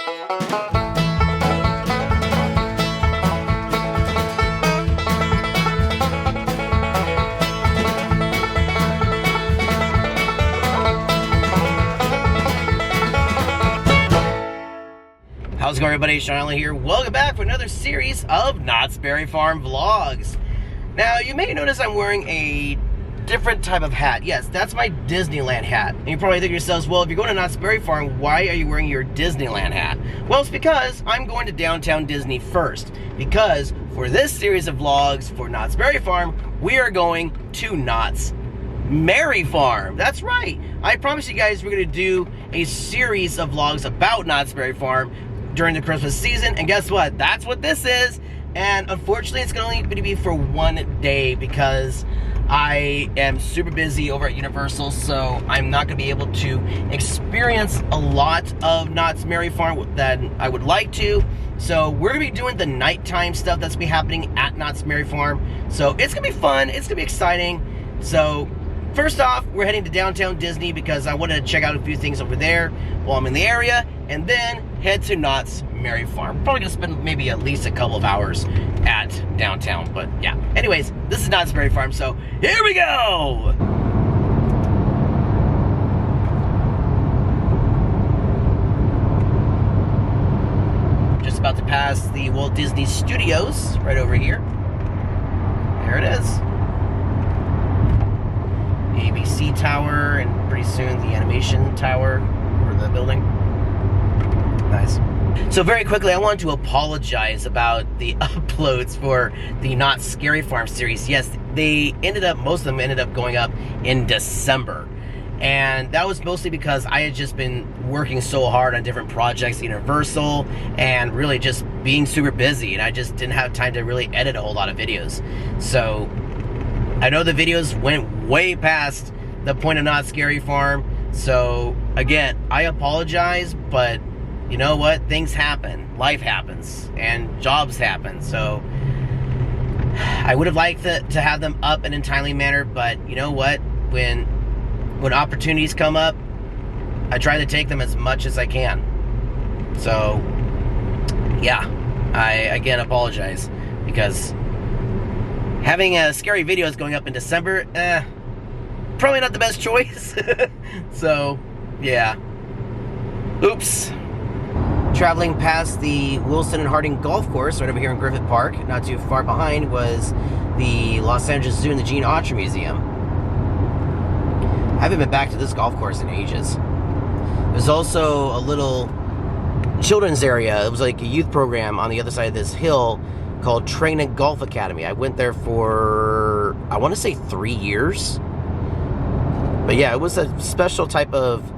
How's it going, everybody? Shaun here. Welcome back for another series of Knott's Berry Farm vlogs. Now, you may notice I'm wearing a different type of hat. Yes, that's my Disneyland hat. And you probably think to yourselves, well, if you're going to Knott's Berry Farm, why are you wearing your Disneyland hat? Well, it's because I'm going to downtown Disney first. Because for this series of vlogs for Knott's Berry Farm, we are going to Knott's Merry Farm. That's right. I promised you guys we're going to do a series of vlogs about Knott's Berry Farm during the Christmas season, and guess what? That's what this is. And unfortunately, it's going to be for one day because I am super busy over at Universal, so I'm not going to be able to experience a lot of Knott's Merry Farm that I would like to. So we're going to be doing the nighttime stuff that's going to be happening at Knott's Merry Farm. So it's going to be fun. It's going to be exciting. So first off, we're heading to downtown Disney because I wanted to check out a few things over there while I'm in the area, and then head to Knott's Merry Farm. Probably gonna spend maybe at least a couple of hours at downtown, but yeah. Anyways, this is Knott's Merry Farm, so here we go! Just about to pass the Walt Disney Studios right over here. There it is. ABC Tower, and pretty soon the animation tower, or the building. Nice. So very quickly, I wanted to apologize about the uploads for the Knott's Scary Farm series. Yes, most of them ended up going up in December. And that was mostly because I had just been working so hard on different projects at Universal and really just being super busy, and I just didn't have time to really edit a whole lot of videos. So I know the videos went way past the point of Knott's Scary Farm, so again, I apologize, but you know what? Things happen, life happens, and jobs happen, so I would have liked to have them up in a timely manner, but you know what? When opportunities come up, I try to take them as much as I can. So yeah, I again apologize, because having scary videos going up in December, probably not the best choice. So, yeah. Oops. Traveling past the Wilson and Harding Golf Course right over here in Griffith Park, not too far behind was the Los Angeles Zoo and the Gene Autry Museum. I haven't been back to this golf course in ages. There's also a little children's area. It was like a youth program on the other side of this hill called Train and Golf Academy. I went there for, I want to say 3 years. But yeah, it was a special type of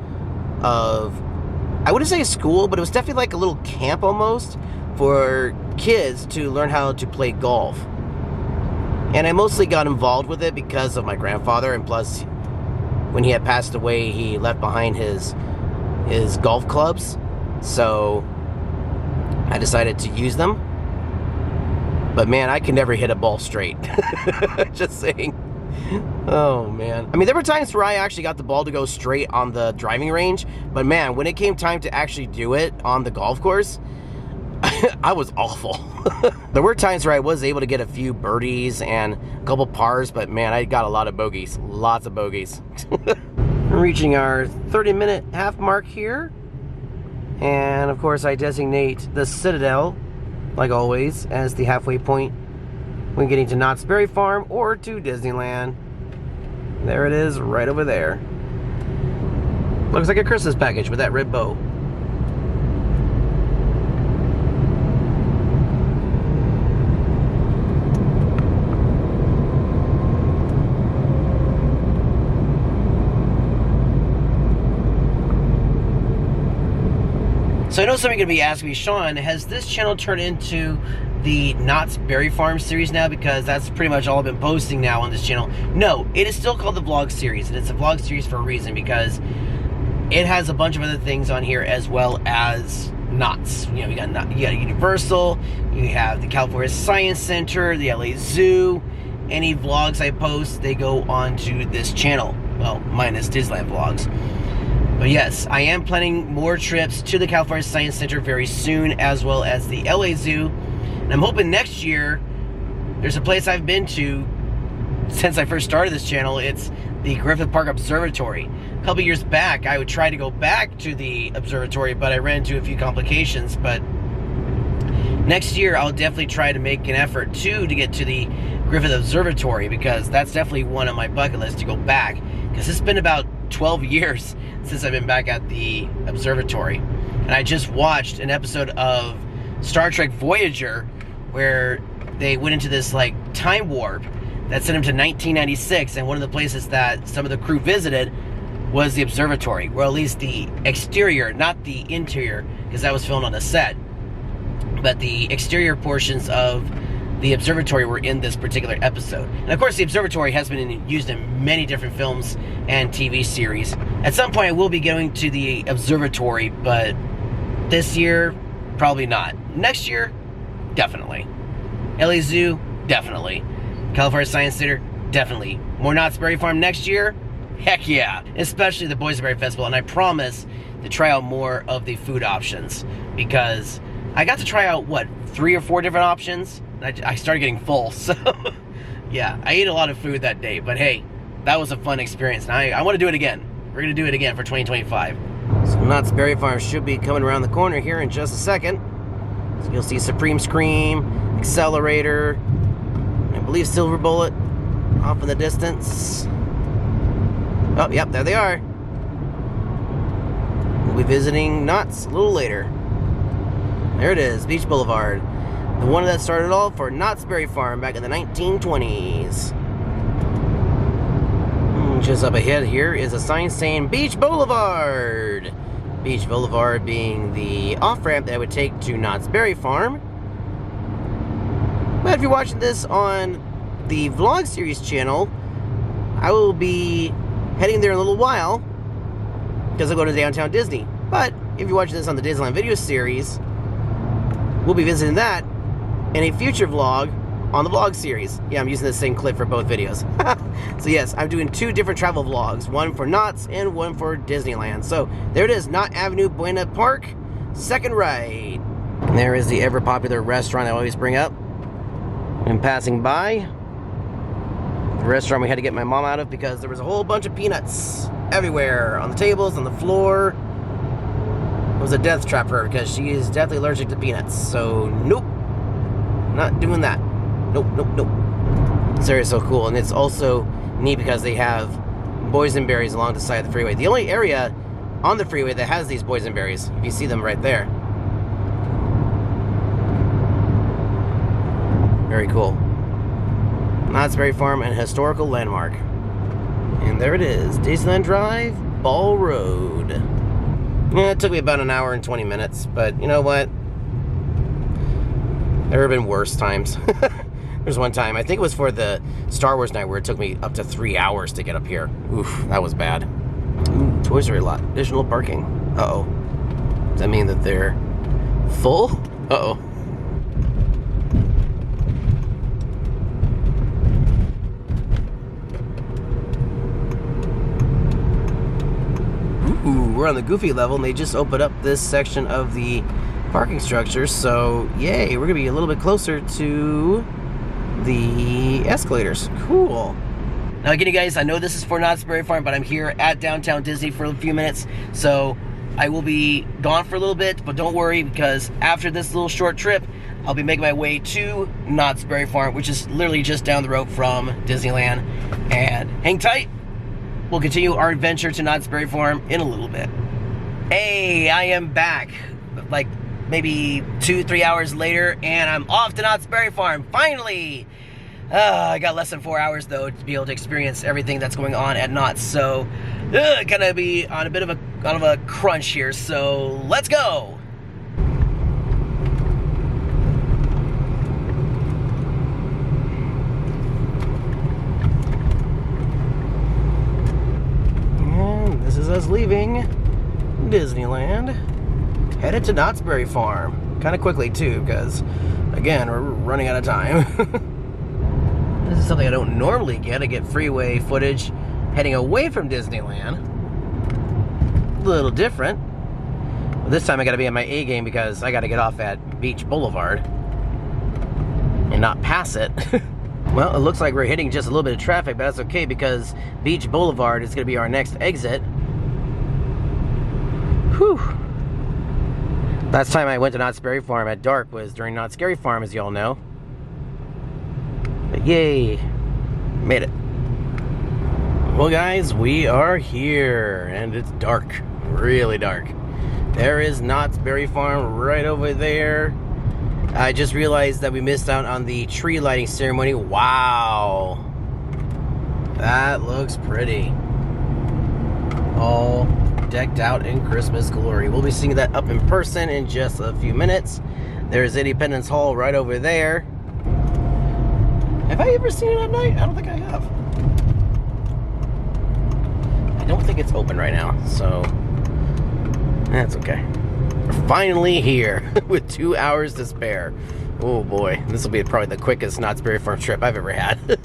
I wouldn't say a school, but it was definitely like a little camp almost for kids to learn how to play golf. And I mostly got involved with it because of my grandfather, and plus when he had passed away, he left behind his golf clubs. So I decided to use them. But man, I can never hit a ball straight. Just saying. Oh man. I mean, there were times where I actually got the ball to go straight on the driving range, but man, when it came time to actually do it on the golf course, I was awful. There were times where I was able to get a few birdies and a couple pars, but man, I got a lot of bogeys. Lots of bogeys. Reaching our 30-minute half mark here. And of course, I designate the Citadel, like always, as the halfway point when getting to Knott's Berry Farm or to Disneyland. There it is, right over there. Looks like a Christmas package with that red bow. So I know some of you are going to be asking me, Shaun, has this channel turned into the Knott's Berry Farm series now? Because that's pretty much all I've been posting now on this channel. No, it is still called the vlog series, and it's a vlog series for a reason, because it has a bunch of other things on here as well as Knott's. You know, you got Universal, you have the California Science Center, the LA Zoo. Any vlogs I post, they go onto this channel. Well, minus Disneyland vlogs. But yes, I am planning more trips to the California Science Center very soon, as well as the LA Zoo. And I'm hoping next year, there's a place I've been to since I first started this channel. It's the Griffith Park Observatory. A couple years back, I would try to go back to the observatory, but I ran into a few complications. But next year, I'll definitely try to make an effort to get to the Griffith Observatory, because that's definitely one on my bucket list to go back, because it's been about 12 years since I've been back at the observatory. And I just watched an episode of Star Trek Voyager where they went into this like time warp that sent them to 1996, and one of the places that some of the crew visited was the observatory, or at least the exterior, not the interior, because that was filmed on a set. But the exterior portions of the observatory were in this particular episode. And of course, the observatory has been used in many different films and TV series. At some point, I will be going to the observatory, but this year, probably not. Next year, definitely. LA Zoo, definitely. California Science Center, definitely. More Knott's Berry Farm next year? Heck yeah. Especially the Boysenberry Festival. And I promise to try out more of the food options, because I got to try out, what, 3 or 4 different options? I started getting full, so yeah, I ate a lot of food that day, but hey, that was a fun experience, and I want to do it again. We're going to do it again for 2025. So Knott's Berry Farm should be coming around the corner here in just a second. So you'll see Supreme Scream, Accelerator, I believe Silver Bullet off in the distance. Oh, yep, there they are. We'll be visiting Knott's a little later. There it is, Beach Boulevard. The one that started it all for Knott's Berry Farm back in the 1920s. Just up ahead here is a sign saying Beach Boulevard. Beach Boulevard being the off-ramp that I would take to Knott's Berry Farm. But if you're watching this on the vlog series channel, I will be heading there in a little while, because I'll go to Downtown Disney. But if you're watching this on the Disneyland video series, we'll be visiting that in a future vlog on the vlog series. Yeah, I'm using the same clip for both videos. So yes, I'm doing 2 different travel vlogs, one for Knott's and one for Disneyland. So there it is, Knott Avenue, Buena Park, second right. And there is the ever popular restaurant I always bring up when passing by. The restaurant we had to get my mom out of because there was a whole bunch of peanuts everywhere, on the tables, on the floor. It was a death trap for her because she is deathly allergic to peanuts. So nope. Not doing that. Nope, nope, nope. This area is so cool, and it's also neat because they have boysenberries along the side of the freeway. The only area on the freeway that has these boysenberries, if you see them right there. Very cool. Knott's Berry Farm, an historical landmark. And there it is, Disneyland Drive, Ball Road. Yeah, it took me about an hour and 20 minutes, but you know what? There have been worse times. There's one time, I think it was for the Star Wars night, where it took me up to 3 hours to get up here. Oof, that was bad. Ooh, Toy Story lot. Additional parking. Uh-oh. Does that mean that they're full? Uh-oh. Ooh, we're on the Goofy level, and they just opened up this section of the parking structure, so yay, we're gonna be a little bit closer to the escalators. Cool. Now again, you guys, I know this is for Knott's Berry Farm, but I'm here at Downtown Disney for a few minutes, so I will be gone for a little bit, but don't worry, because after this little short trip, I'll be making my way to Knott's Berry Farm, which is literally just down the road from Disneyland. And hang tight, we'll continue our adventure to Knott's Berry Farm in a little bit. Hey, I am back. Like maybe 2-3 hours later, and I'm off to Knott's Berry Farm, finally! I got less than 4 hours, though, to be able to experience everything that's going on at Knott's, so gonna be on a bit of a crunch here, so let's go! And this is us leaving Disneyland, headed to Knott's Berry Farm. Kind of quickly, too, because, again, we're running out of time. This is something I don't normally get. I get freeway footage heading away from Disneyland. little different. This time I gotta be on my A game because I gotta get off at Beach Boulevard and not pass it. Well, it looks like we're hitting just a little bit of traffic, but that's okay because Beach Boulevard is gonna be our next exit. Whew. Last time I went to Knott's Berry Farm at dark was during Knott's Scary Farm, as you all know. But yay, made it. Well guys, we are here and it's dark, really dark. There is Knott's Berry Farm right over there. I just realized that we missed out on the tree lighting ceremony. Wow, that looks pretty. All decked out in Christmas glory. We'll be seeing that up in person in just a few minutes. There's Independence Hall right over there. Have I ever seen it at night? I don't think I have. I don't think it's open right now, so that's okay. We're finally here with 2 hours to spare. Oh boy, this will be probably the quickest Knott's Berry Farm trip I've ever had.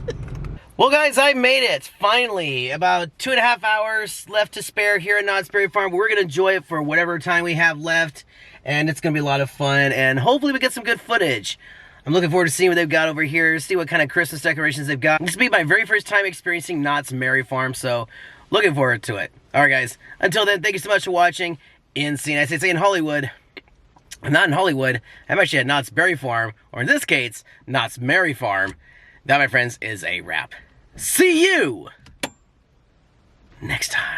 Well guys, I made it, finally. About 2.5 hours left to spare here at Knott's Berry Farm. We're going to enjoy it for whatever time we have left, and it's going to be a lot of fun, and hopefully we get some good footage. I'm looking forward to seeing what they've got over here, see what kind of Christmas decorations they've got. This will be my very first time experiencing Knott's Berry Farm, so looking forward to it. Alright guys, until then, thank you so much for watching. In the United States, in Hollywood. Not in Hollywood, I'm actually at Knott's Berry Farm, or in this case, Knott's Merry Farm. That, my friends, is a wrap. See you next time.